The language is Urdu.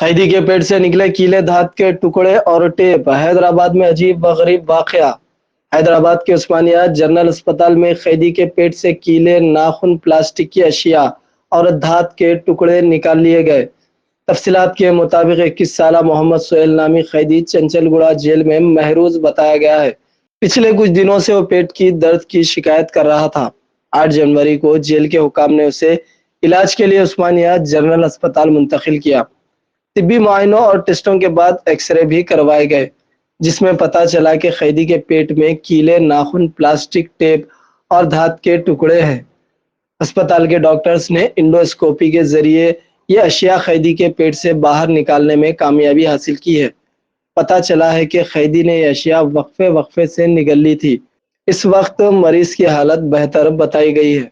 قیدی کے پیٹ سے نکلے کیلے، دھات کے ٹکڑے اور ٹیپ۔ حیدرآباد میں عجیب و غریب واقعہ۔ حیدرآباد کے عثمانیہ جنرل اسپتال میں قیدی کے پیٹ سے کیلے، ناخن، پلاسٹک کی اشیاء اور دھات کے ٹکڑے نکال لیے گئے۔ تفصیلات کے مطابق 21 سالہ محمد سہیل نامی قیدی چنچل گڑھا جیل میں محروس بتایا گیا ہے۔ پچھلے کچھ دنوں سے وہ پیٹ کی درد کی شکایت کر رہا تھا۔ 8 جنوری کو جیل کے حکام نے اسے علاج کے لیے عثمانیہ جنرل اسپتال منتقل کیا۔ طبی معائنوں اور ٹیسٹوں کے بعد ایکس رے بھی کروائے گئے، جس میں پتہ چلا کہ قیدی کے پیٹ میں کیلے، ناخن، پلاسٹک ٹیپ اور دھات کے ٹکڑے ہیں۔ اسپتال کے ڈاکٹرز نے انڈوسکوپی کے ذریعے یہ اشیاء قیدی کے پیٹ سے باہر نکالنے میں کامیابی حاصل کی ہے۔ پتہ چلا ہے کہ قیدی نے یہ اشیاء وقفے وقفے سے نگل لی تھی۔ اس وقت مریض کی حالت بہتر بتائی گئی ہے۔